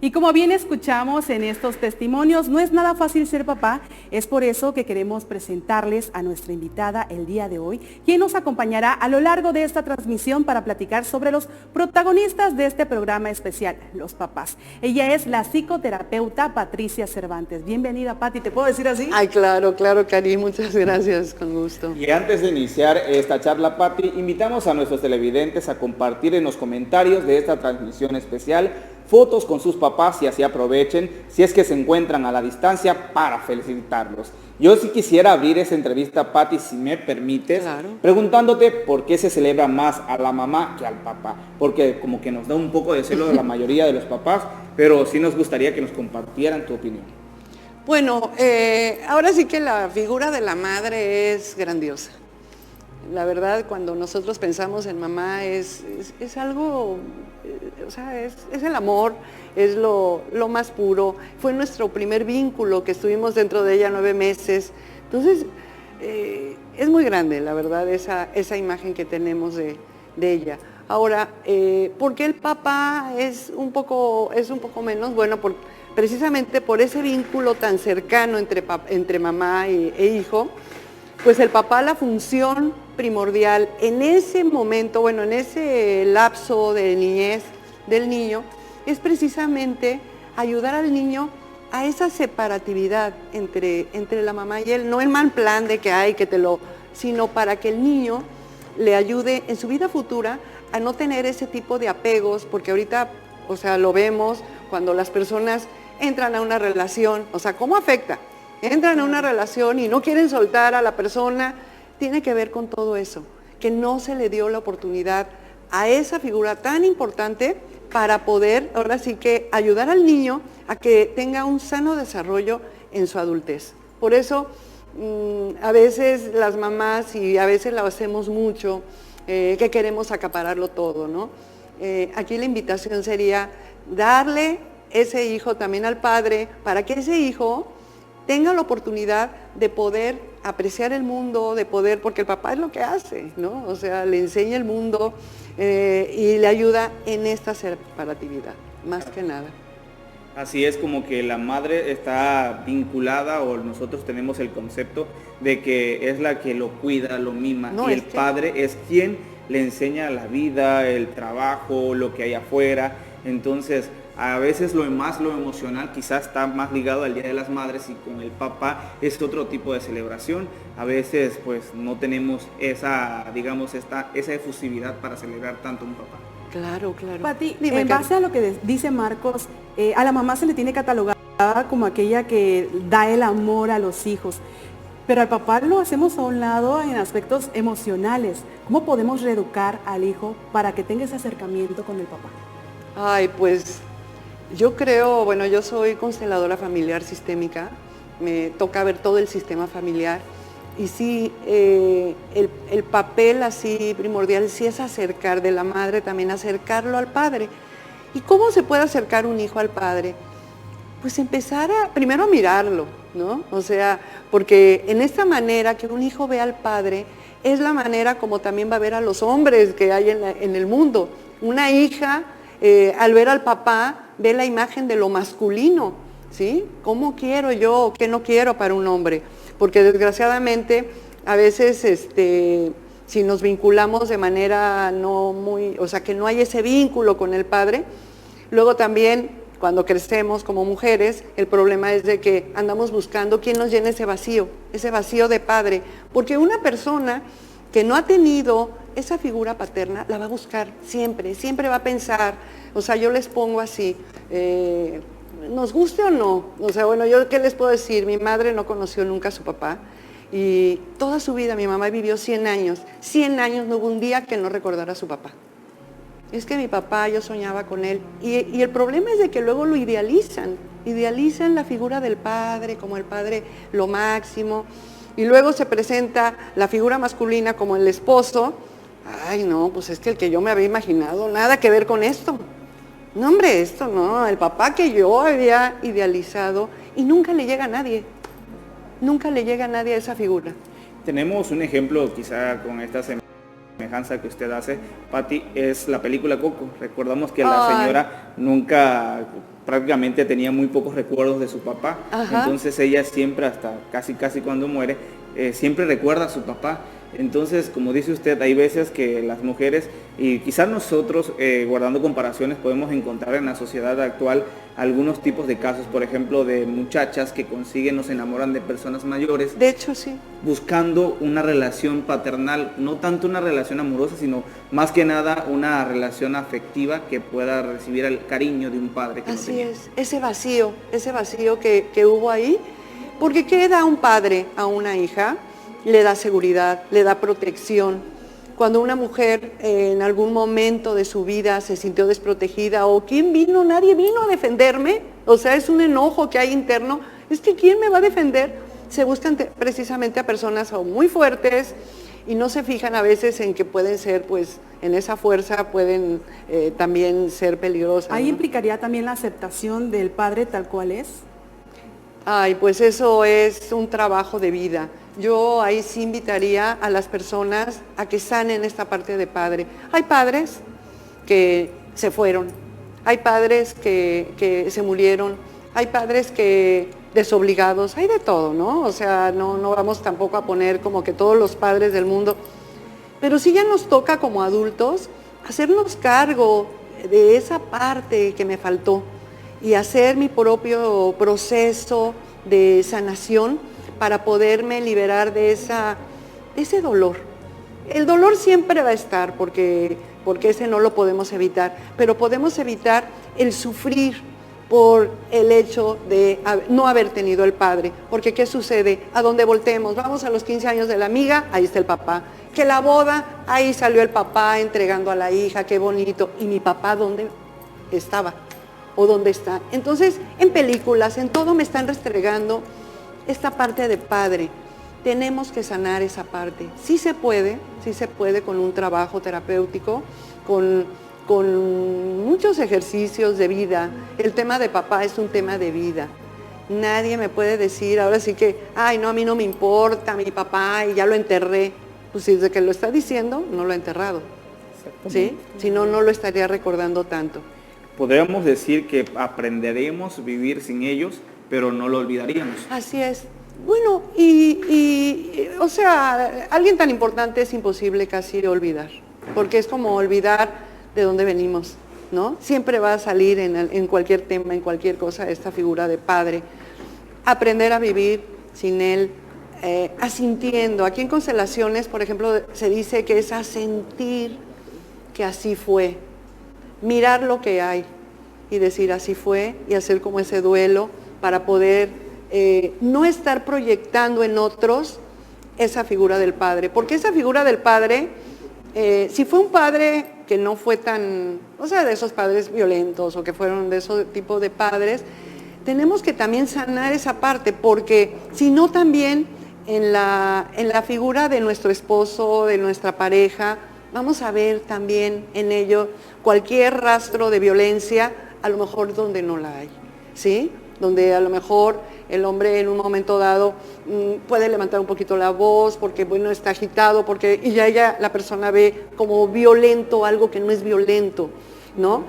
Y como bien escuchamos en estos testimonios, no es nada fácil ser papá. Es por eso que queremos presentarles a nuestra invitada el día de hoy, quien nos acompañará a lo largo de esta transmisión para platicar sobre los protagonistas de este programa especial, los papás. Ella es la psicoterapeuta Patricia Cervantes. Bienvenida, Pati, ¿te puedo decir así? Ay, claro, claro, Cari, muchas gracias, con gusto. Y antes de iniciar esta charla, Pati, invitamos a nuestros televidentes a compartir en los comentarios de esta transmisión especial fotos con sus papás y así aprovechen si es que se encuentran a la distancia para felicitarlos. Yo sí quisiera abrir esa entrevista, Pati, si me permites, claro, preguntándote por qué se celebra más a la mamá que al papá, porque como que nos da un poco de celo de la mayoría de los papás, pero sí nos gustaría que nos compartieran tu opinión. Bueno, ahora sí que la figura de la madre es grandiosa. La verdad, cuando nosotros pensamos en mamá es algo, o sea, es el amor, es lo más puro. Fue nuestro primer vínculo, que estuvimos dentro de ella 9 meses. Entonces, es muy grande, la verdad, esa imagen que tenemos de ella. Ahora, ¿por qué el papá es un poco menos? Bueno, precisamente por ese vínculo tan cercano entre mamá e hijo. Pues el papá, la función primordial en ese momento, bueno, en ese lapso de niñez del niño, es precisamente ayudar al niño a esa separatividad entre la mamá y él, no el mal plan de que hay, sino para que el niño le ayude en su vida futura a no tener ese tipo de apegos, porque ahorita, o sea, lo vemos cuando las personas entran a una relación, o sea, ¿cómo afecta? Entran a una relación y no quieren soltar a la persona, tiene que ver con todo eso, que no se le dio la oportunidad a esa figura tan importante para poder, ahora sí que, ayudar al niño a que tenga un sano desarrollo en su adultez. Por eso, a veces las mamás, y a veces lo hacemos mucho, que queremos acapararlo todo, ¿no? Aquí la invitación sería darle ese hijo también al padre, para que ese hijo tenga la oportunidad de poder apreciar el mundo, de poder, porque el papá es lo que hace, ¿no? O sea, le enseña el mundo y le ayuda en esta separatividad, más que nada. Así es, como que la madre está vinculada, o nosotros tenemos el concepto de que es la que lo cuida, lo mima, y el padre es quien le enseña la vida, el trabajo, lo que hay afuera. Entonces, a veces lo emocional quizás está más ligado al Día de las Madres, y con el papá es otro tipo de celebración. A veces pues no tenemos esa, digamos, esa efusividad para celebrar tanto a un papá. Claro, claro. Pati, en base a lo que dice Marcos, a la mamá se le tiene catalogada como aquella que da el amor a los hijos, pero al papá lo hacemos a un lado en aspectos emocionales. ¿Cómo podemos reeducar al hijo para que tenga ese acercamiento con el papá? Ay, pues yo creo, bueno, yo soy consteladora familiar sistémica, me toca ver todo el sistema familiar, y sí, el papel así primordial sí es acercar de la madre, también acercarlo al padre. ¿Y cómo se puede acercar un hijo al padre? Pues empezar primero a mirarlo, ¿no? O sea, porque en esta manera que un hijo ve al padre, es la manera como también va a ver a los hombres que hay en el mundo. Una hija, al ver al papá, ve la imagen de lo masculino, ¿sí? ¿Cómo quiero yo? ¿Qué no quiero para un hombre? Porque desgraciadamente, a veces, si nos vinculamos de manera no muy, o sea, que no hay ese vínculo con el padre, luego también, cuando crecemos como mujeres, el problema es de que andamos buscando quién nos llene ese vacío de padre, porque una persona que no ha tenido esa figura paterna, la va a buscar siempre, siempre va a pensar, o sea, yo les pongo así, nos guste o no, o sea, bueno, yo qué les puedo decir, mi madre no conoció nunca a su papá, y toda su vida mi mamá vivió 100 años, no hubo un día que no recordara a su papá. Es que mi papá, yo soñaba con él, y el problema es de que luego lo idealizan la figura del padre, como el padre lo máximo, y luego se presenta la figura masculina como el esposo. Ay, no, pues es que el que yo me había imaginado, nada que ver con esto. No, hombre, esto no, el papá que yo había idealizado, y nunca le llega a nadie a esa figura. Tenemos un ejemplo quizá con esta semejanza semejanza que usted hace, Pati, es la película Coco. Recordamos que la señora nunca, prácticamente tenía muy pocos recuerdos de su papá. Entonces ella siempre, hasta casi cuando muere, siempre recuerda a su papá. Entonces, como dice usted, hay veces que las mujeres, y quizás nosotros, guardando comparaciones, podemos encontrar en la sociedad actual algunos tipos de casos, por ejemplo, de muchachas que consiguen o se enamoran de personas mayores. De hecho, sí. Buscando una relación paternal, no tanto una relación amorosa, sino más que nada una relación afectiva que pueda recibir el cariño de un padre. Que así es, ese vacío que hubo ahí, porque ¿qué da un padre a una hija? Le da seguridad, le da protección. Cuando una mujer en algún momento de su vida se sintió desprotegida, o ¿quién vino? Nadie vino a defenderme. O sea, es un enojo que hay interno. Es que ¿quién me va a defender? Se buscan precisamente a personas muy fuertes y no se fijan a veces en que pueden ser, pues, en esa fuerza pueden también ser peligrosas. ¿Ahí implicaría también la aceptación del padre tal cual es? Ay, pues eso es un trabajo de vida. Yo ahí sí invitaría a las personas a que sanen esta parte de padre. Hay padres que se fueron, hay padres que se murieron, hay padres que desobligados, hay de todo, ¿no? O sea, no vamos tampoco a poner como que todos los padres del mundo, pero sí ya nos toca como adultos hacernos cargo de esa parte que me faltó y hacer mi propio proceso de sanación para poderme liberar de ese dolor. El dolor siempre va a estar porque ese no lo podemos evitar, pero podemos evitar el sufrir por el hecho de no haber tenido el padre. Porque ¿qué sucede? A donde volteemos, vamos a los 15 años de la amiga, ahí está el papá. Que la boda, ahí salió el papá entregando a la hija, qué bonito. ¿Y mi papá dónde estaba? ¿O dónde está? Entonces, en películas, en todo me están restregando esta parte de padre. Tenemos que sanar esa parte. Sí se puede con un trabajo terapéutico, con muchos ejercicios de vida. El tema de papá es un tema de vida. Nadie me puede decir, ahora sí que, ay, no, a mí no me importa mi papá y ya lo enterré. Pues si desde que lo está diciendo, no lo ha enterrado. ¿Sí? Si no, no lo estaría recordando tanto. Podríamos decir que aprenderemos a vivir sin ellos, pero no lo olvidaríamos. Así es. Bueno, o sea, alguien tan importante es imposible casi olvidar, porque es como olvidar de dónde venimos, ¿no? Siempre va a salir en cualquier tema, en cualquier cosa, esta figura de padre. Aprender a vivir sin él, asintiendo. Aquí en Constelaciones, por ejemplo, se dice que es asentir que así fue. Mirar lo que hay y decir así fue y hacer como ese duelo para poder no estar proyectando en otros esa figura del padre. Porque esa figura del padre, si fue un padre que no fue tan, o sea, de esos padres violentos o que fueron de ese tipo de padres, tenemos que también sanar esa parte, porque si no también en la figura de nuestro esposo, de nuestra pareja, vamos a ver también en ello cualquier rastro de violencia, a lo mejor donde no la hay, ¿sí? Donde a lo mejor el hombre en un momento dado puede levantar un poquito la voz porque, bueno, está agitado, y ya la persona ve como violento algo que no es violento, ¿no?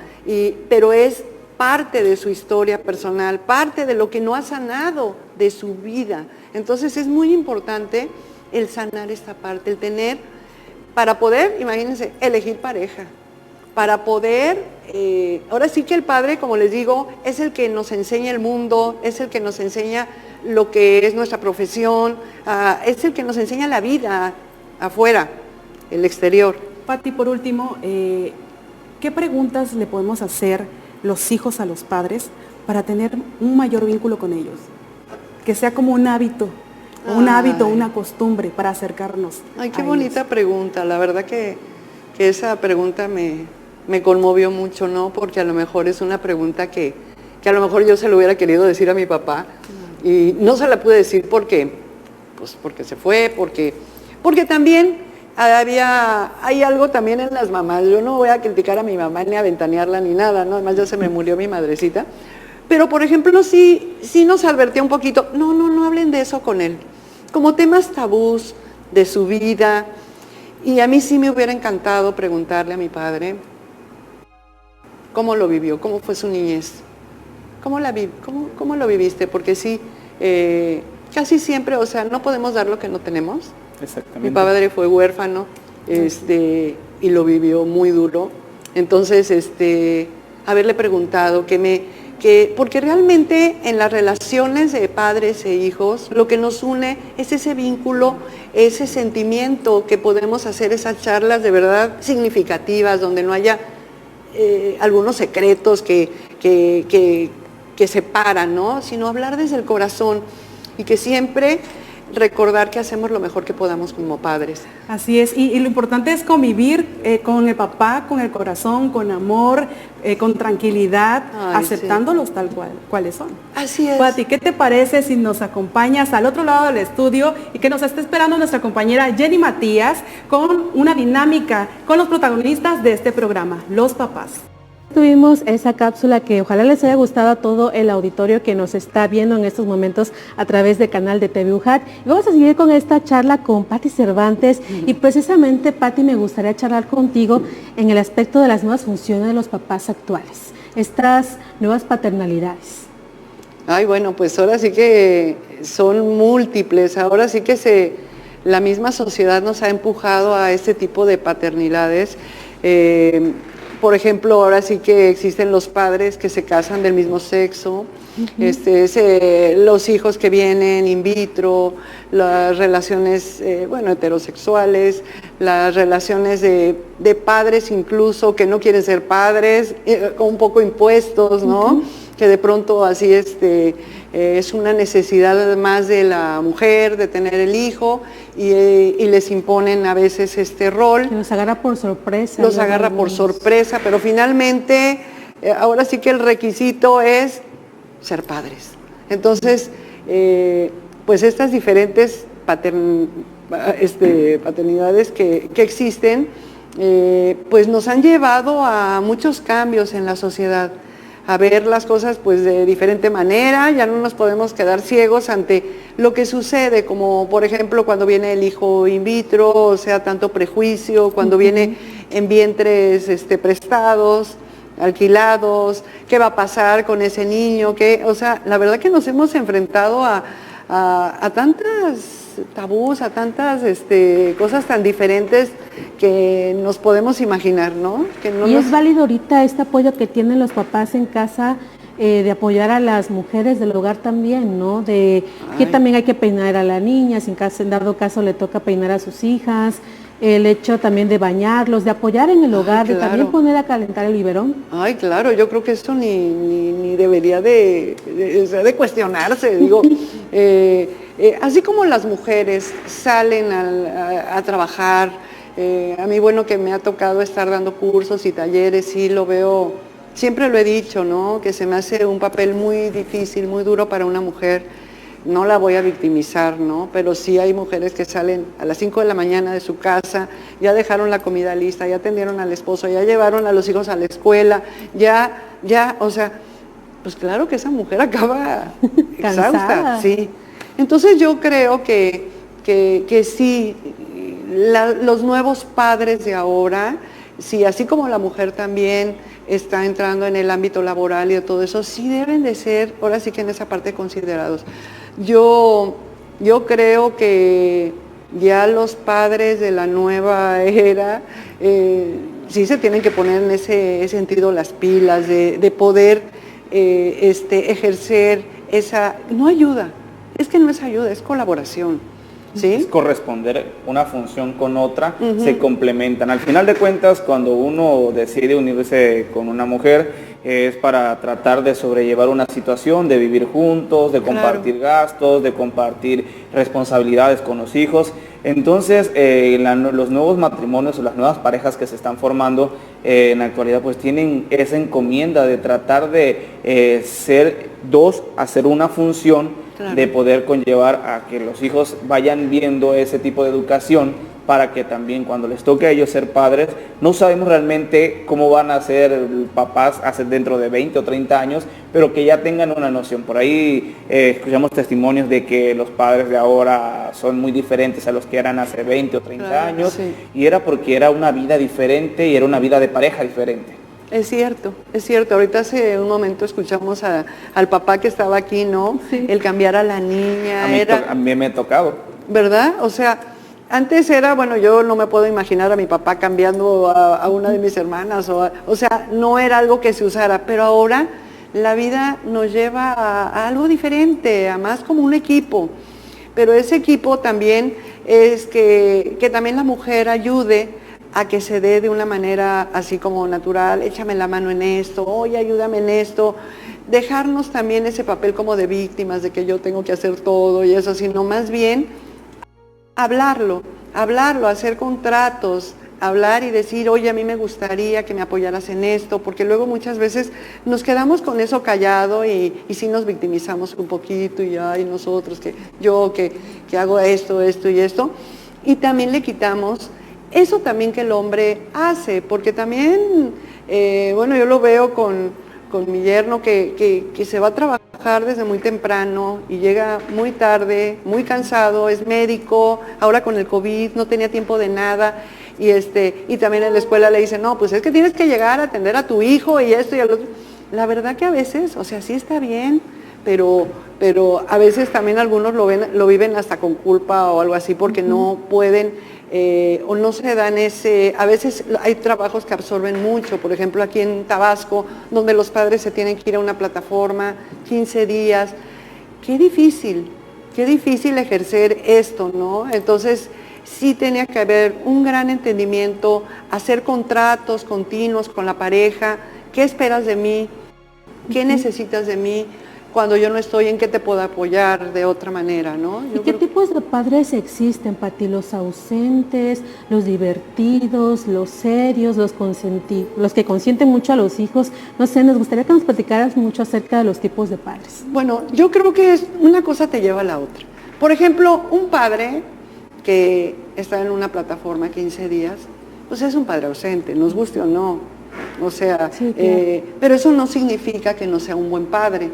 Pero es parte de su historia personal, parte de lo que no ha sanado de su vida. Entonces es muy importante el sanar esta parte, el tener, para poder, imagínense, elegir pareja, para poder, ahora sí que el padre, como les digo, es el que nos enseña el mundo, es el que nos enseña lo que es nuestra profesión, es el que nos enseña la vida afuera, el exterior. Pati, por último, ¿qué preguntas le podemos hacer los hijos a los padres para tener un mayor vínculo con ellos? Que sea como un hábito, una costumbre para acercarnos. Ay, qué bonita pregunta. La verdad que esa pregunta me conmovió mucho, ¿no? Porque a lo mejor es una pregunta que a lo mejor yo se lo hubiera querido decir a mi papá y no se la pude decir porque se fue, porque también hay algo también en las mamás. Yo no voy a criticar a mi mamá ni a ventanearla ni nada, ¿no? Además ya se me murió mi madrecita. Pero, por ejemplo, sí nos advertía un poquito, no hablen de eso con él. Como temas tabús de su vida. Y a mí sí me hubiera encantado preguntarle a mi padre cómo lo vivió, cómo fue su niñez, cómo lo viviste, porque sí, casi siempre, o sea, no podemos dar lo que no tenemos. Exactamente. Mi padre fue huérfano, y lo vivió muy duro. Entonces, haberle preguntado porque realmente en las relaciones de padres e hijos, lo que nos une es ese vínculo, ese sentimiento que podemos hacer esas charlas de verdad significativas, donde no haya algunos secretos que separan, ¿no? Sino hablar desde el corazón y que siempre recordar que hacemos lo mejor que podamos como padres. Así es, y lo importante es convivir con el papá, con el corazón, con amor, con tranquilidad, aceptándolos tal cuales son. Así es. Pati, ¿qué te parece si nos acompañas al otro lado del estudio y que nos esté esperando nuestra compañera Jenny Matías con una dinámica con los protagonistas de este programa, los papás? Tuvimos esa cápsula que ojalá les haya gustado a todo el auditorio que nos está viendo en estos momentos a través del canal de TV UJAT. Y vamos a seguir con esta charla con Pati Cervantes y precisamente, Pati, me gustaría charlar contigo en el aspecto de las nuevas funciones de los papás actuales, estas nuevas paternalidades. Ay, bueno, pues ahora sí que son múltiples, ahora sí que la misma sociedad nos ha empujado a este tipo de paternidades. Por ejemplo, ahora sí que existen los padres que se casan del mismo sexo, los hijos que vienen in vitro, las relaciones, heterosexuales, las relaciones de padres incluso que no quieren ser padres, un poco impuestos, ¿no? Que de pronto así es una necesidad más de la mujer de tener el hijo y les imponen a veces este rol. Que los agarra por sorpresa. Los agarra por sorpresa, pero finalmente ahora sí que el requisito es ser padres. Entonces, pues estas diferentes paternidades que existen, pues nos han llevado a muchos cambios en la sociedad, a ver las cosas pues de diferente manera. Ya no nos podemos quedar ciegos ante lo que sucede, como por ejemplo cuando viene el hijo in vitro, o sea, tanto prejuicio, cuando viene en vientres prestados, alquilados, qué va a pasar con ese niño, o sea, la verdad que nos hemos enfrentado a tantas tabús, a tantas cosas tan diferentes que nos podemos imaginar, ¿no? Es válido ahorita este apoyo que tienen los papás en casa, de apoyar a las mujeres del hogar también, ¿no? Que también hay que peinar a la niña, si en dado caso le toca peinar a sus hijas, el hecho también de bañarlos, de apoyar en el hogar, claro, de también poner a calentar el biberón. Ay, claro, yo creo que esto ni debería de cuestionarse, digo. Así como las mujeres salen a trabajar, a mí, bueno, que me ha tocado estar dando cursos y talleres, sí lo veo, siempre lo he dicho, ¿no? Que se me hace un papel muy difícil, muy duro para una mujer. No la voy a victimizar, ¿no? Pero sí hay mujeres que salen a las 5 de la mañana de su casa, ya dejaron la comida lista, ya atendieron al esposo, ya llevaron a los hijos a la escuela, o sea, pues claro que esa mujer acaba exhausta, sí. Entonces yo creo que sí, los nuevos padres de ahora, sí, así como la mujer también está entrando en el ámbito laboral y de todo eso, sí deben de ser, ahora sí que en esa parte, considerados. Yo creo que ya los padres de la nueva era sí se tienen que poner en ese sentido las pilas de poder ejercer esa, no ayuda, es que no es ayuda, es colaboración. ¿Sí? Es corresponder una función con otra, se complementan. Al final de cuentas, cuando uno decide unirse con una mujer, es para tratar de sobrellevar una situación, de vivir juntos, de compartir gastos, de compartir responsabilidades con los hijos. Entonces, los nuevos matrimonios o las nuevas parejas que se están formando en la actualidad, pues tienen esa encomienda de tratar de ser dos, hacer una función, de poder conllevar a que los hijos vayan viendo ese tipo de educación para que también cuando les toque a ellos ser padres, no sabemos realmente cómo van a ser papás hace dentro de 20 o 30 años, pero que ya tengan una noción. Por ahí escuchamos testimonios de que los padres de ahora son muy diferentes a los que eran hace 20 o 30 años, sí. Y era porque era una vida diferente y era una vida de pareja diferente. Es cierto, es cierto. Ahorita hace un momento escuchamos al papá que estaba aquí, ¿no? Sí. El cambiar a la niña. A mí me ha tocado. ¿Verdad? O sea, antes era, bueno, yo no me puedo imaginar a mi papá cambiando a una de mis hermanas, o sea, no era algo que se usara, pero ahora la vida nos lleva a algo diferente, a más como un equipo. Pero ese equipo también es que también la mujer ayude a que se dé de una manera así como natural, échame la mano en esto, oye, ayúdame en esto, dejarnos también ese papel como de víctimas, de que yo tengo que hacer todo y eso, sino más bien hablarlo, hacer contratos, hablar y decir, oye, a mí me gustaría que me apoyaras en esto, porque luego muchas veces nos quedamos con eso callado y sí nos victimizamos un poquito y ay, nosotros, que yo que hago esto y esto, y también le quitamos eso también que el hombre hace, porque también, bueno, yo lo veo con mi yerno que se va a trabajar desde muy temprano y llega muy tarde, muy cansado, es médico, ahora con el COVID no tenía tiempo de nada, y también en la escuela le dicen, no, pues es que tienes que llegar a atender a tu hijo y esto y al otro. La verdad que a veces, o sea, sí está bien, pero a veces también algunos lo viven hasta con culpa o algo así porque no pueden o no se dan a veces hay trabajos que absorben mucho, por ejemplo aquí en Tabasco, donde los padres se tienen que ir a una plataforma, 15 días, qué difícil ejercer esto, ¿no? Entonces sí tenía que haber un gran entendimiento, hacer contratos continuos con la pareja, ¿qué esperas de mí? ¿Qué necesitas de mí? Cuando yo no estoy, ¿en qué te puedo apoyar de otra manera, no? ¿Y qué tipos de padres existen, Pati? ¿Los ausentes, los divertidos, los serios, los que consienten mucho a los hijos? No sé, nos gustaría que nos platicaras mucho acerca de los tipos de padres. Bueno, yo creo que una cosa te lleva a la otra. Por ejemplo, un padre que está en una plataforma 15 días, pues es un padre ausente, nos guste o no. O sea, sí, claro. Pero eso no significa que no sea un buen padre.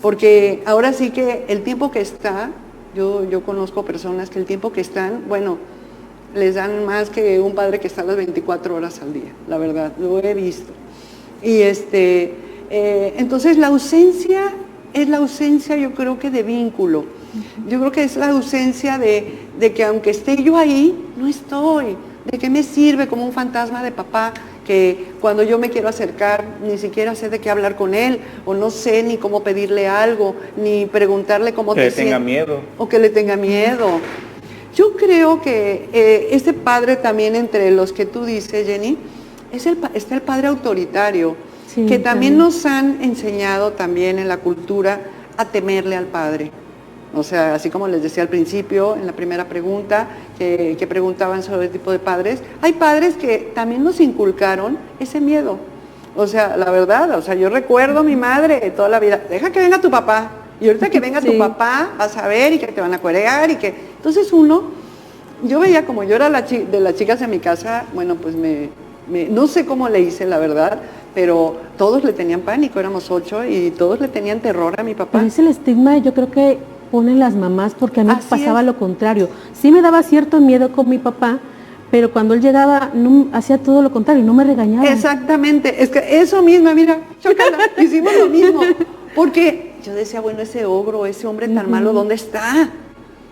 Porque ahora sí que el tiempo que está, yo conozco personas que el tiempo que están, bueno, les dan más que un padre que está las 24 horas al día, la verdad, lo he visto. Y entonces la ausencia es la ausencia, yo creo que de vínculo. Yo creo que es la ausencia de que aunque esté yo ahí, no estoy. ¿De qué me sirve como un fantasma de papá? Que cuando yo me quiero acercar ni siquiera sé de qué hablar con él, o no sé ni cómo pedirle algo, ni preguntarle cómo te sientes. Que le tenga miedo. O que le tenga miedo. Yo creo que este padre también, entre los que tú dices, Jenny, está el padre autoritario, sí, que también nos han enseñado también en la cultura a temerle al padre. O sea, así como les decía al principio, en la primera pregunta, que preguntaban sobre el tipo de padres, hay padres que también nos inculcaron ese miedo. O sea, la verdad, o sea, yo recuerdo a mi madre toda la vida, deja que venga tu papá, y ahorita que venga tu papá, vas a ver, y que te van a corear, y que... Entonces yo veía como yo era de las chicas en mi casa, bueno, pues no sé cómo le hice, la verdad, pero todos le tenían pánico, éramos 8, y todos le tenían terror a mi papá. Pero es el estigma, yo creo que ponen las mamás, porque a mí pasaba lo contrario. Sí me daba cierto miedo con mi papá, pero cuando él llegaba hacía todo lo contrario, no me regañaba. Exactamente, es que eso mismo, mira, chócala, hicimos lo mismo. Porque yo decía, bueno, ese ogro, ese hombre tan malo, ¿dónde está?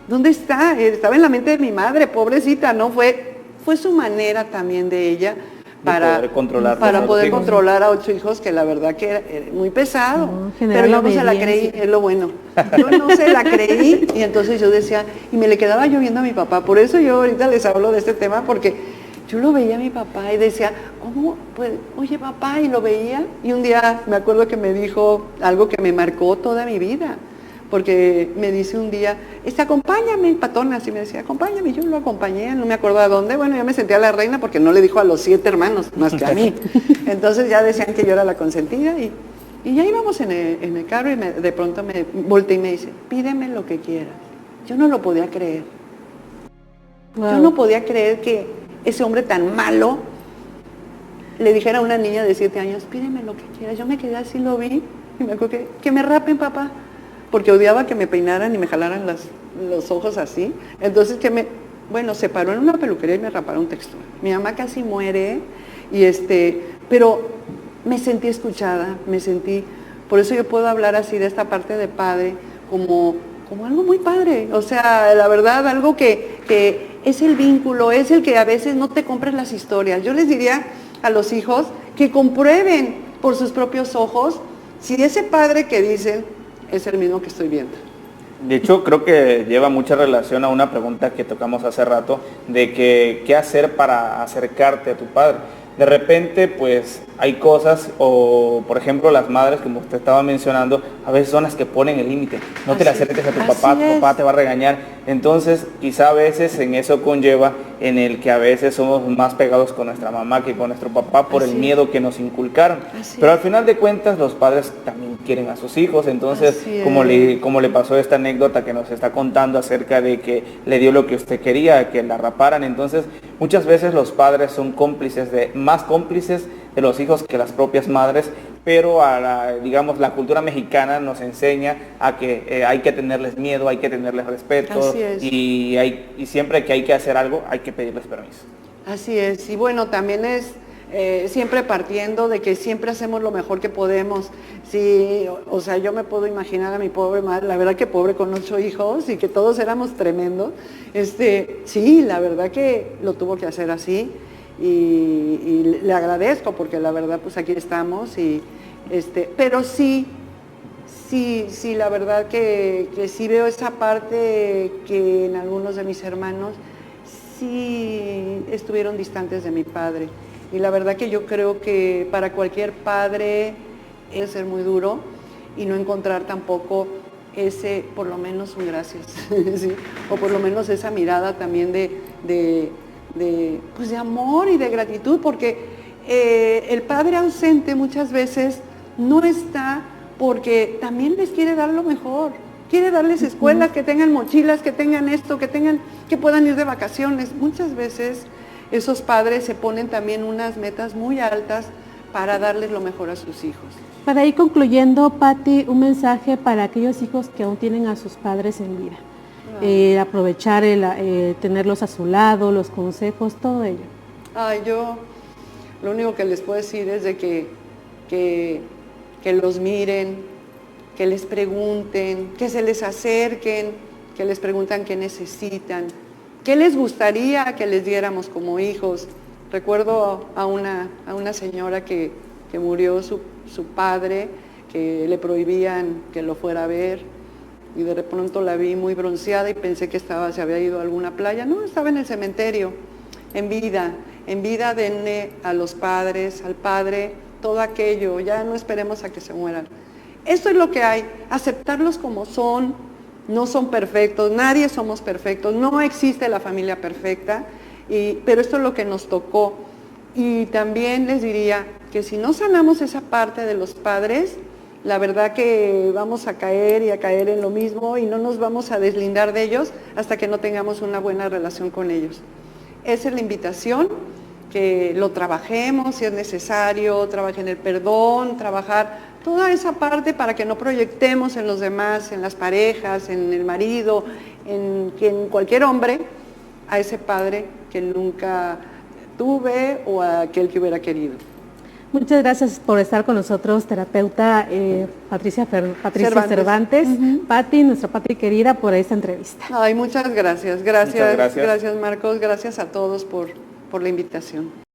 ¿Dónde está? Estaba en la mente de mi madre, pobrecita, ¿no? Fue su manera también de ella para poder controlar a 8 hijos, que la verdad que era muy pesado, pero yo no se la creí, es lo bueno. Yo no se la creí, y entonces yo decía, y me le quedaba yo viendo a mi papá, por eso yo ahorita les hablo de este tema, porque yo lo veía a mi papá y decía, ¿cómo? Pues, oye papá, y lo veía, y un día me acuerdo que me dijo algo que me marcó toda mi vida, porque me dice un día, acompáñame, patona, así me decía, acompáñame, yo lo acompañé, no me acuerdo a dónde, bueno, yo me sentía la reina porque no le dijo a los 7 hermanos, más que a mí. Entonces ya decían que yo era la consentida y ya íbamos en el carro y de pronto me volteé y me dice, pídeme lo que quieras. Yo no lo podía creer. Yo no podía creer que ese hombre tan malo le dijera a una niña de 7 años, pídeme lo que quieras. Yo me quedé así, lo vi, y me acuerdo que me rapen, papá, porque odiaba que me peinaran y me jalaran los ojos así. Entonces se paró en una peluquería y me raparon textual. Mi mamá casi muere, pero me sentí escuchada, por eso yo puedo hablar así de esta parte de padre, como algo muy padre, o sea, la verdad, algo que es el vínculo, es el que a veces no te compres las historias. Yo les diría a los hijos que comprueben por sus propios ojos si ese padre que dicen es el mismo que estoy viendo. De hecho, creo que lleva mucha relación a una pregunta que tocamos hace rato, de que qué hacer para acercarte a tu padre. De repente, pues, hay cosas, o por ejemplo, las madres, como usted estaba mencionando, a veces son las que ponen el límite. No te le acerques a tu papá te va a regañar. Entonces, quizá a veces en eso conlleva en el que a veces somos más pegados con nuestra mamá que con nuestro papá por el miedo que nos inculcaron. Pero al final de cuentas, los padres también quieren a sus hijos. Entonces, como le pasó esta anécdota que nos está contando acerca de que le dio lo que usted quería, que la raparan. Entonces, muchas veces los padres son más cómplices de los hijos que las propias madres, pero digamos, la cultura mexicana nos enseña a que hay que tenerles miedo, hay que tenerles respeto, y siempre que hay que hacer algo, hay que pedirles permiso. Así es, y bueno, también es siempre partiendo de que siempre hacemos lo mejor que podemos. Sí, o sea, yo me puedo imaginar a mi pobre madre, la verdad que pobre con 8 hijos y que todos éramos tremendos. Sí, la verdad que lo tuvo que hacer así. Y le agradezco porque la verdad pues aquí estamos pero sí, la verdad que sí veo esa parte que en algunos de mis hermanos sí estuvieron distantes de mi padre, y la verdad que yo creo que para cualquier padre es ser muy duro y no encontrar tampoco por lo menos un gracias, ¿sí? O por lo menos esa mirada también de amor y de gratitud, porque el padre ausente muchas veces no está porque también les quiere dar lo mejor, quiere darles escuelas, que tengan mochilas, que tengan esto, que puedan ir de vacaciones. Muchas veces esos padres se ponen también unas metas muy altas para darles lo mejor a sus hijos. Para ir concluyendo, Pati, un mensaje para aquellos hijos que aún tienen a sus padres en vida. Aprovechar tenerlos a su lado, los consejos, todo ello. Yo lo único que les puedo decir es de que los miren, que les pregunten, que se les acerquen, que les preguntan qué necesitan, qué les gustaría que les diéramos como hijos. Recuerdo a una señora que murió su padre, que le prohibían que lo fuera a ver, y de pronto la vi muy bronceada y pensé que se había ido a alguna playa. No, estaba en el cementerio, en vida. Denle a los padres, al padre, todo aquello, ya no esperemos a que se mueran. Esto es lo que hay, aceptarlos como son. No son perfectos, nadie somos perfectos, no existe la familia perfecta, pero esto es lo que nos tocó. Y también les diría que si no sanamos esa parte de los padres, la verdad que vamos a caer en lo mismo y no nos vamos a deslindar de ellos hasta que no tengamos una buena relación con ellos. Esa es la invitación, que lo trabajemos si es necesario, trabajen el perdón, trabajar toda esa parte para que no proyectemos en los demás, en las parejas, en el marido, en cualquier hombre, a ese padre que nunca tuve o a aquel que hubiera querido. Muchas gracias por estar con nosotros, terapeuta Patricia Cervantes. Pati, nuestra Pati querida, por esta entrevista. Muchas gracias. Gracias Marcos, gracias a todos por la invitación.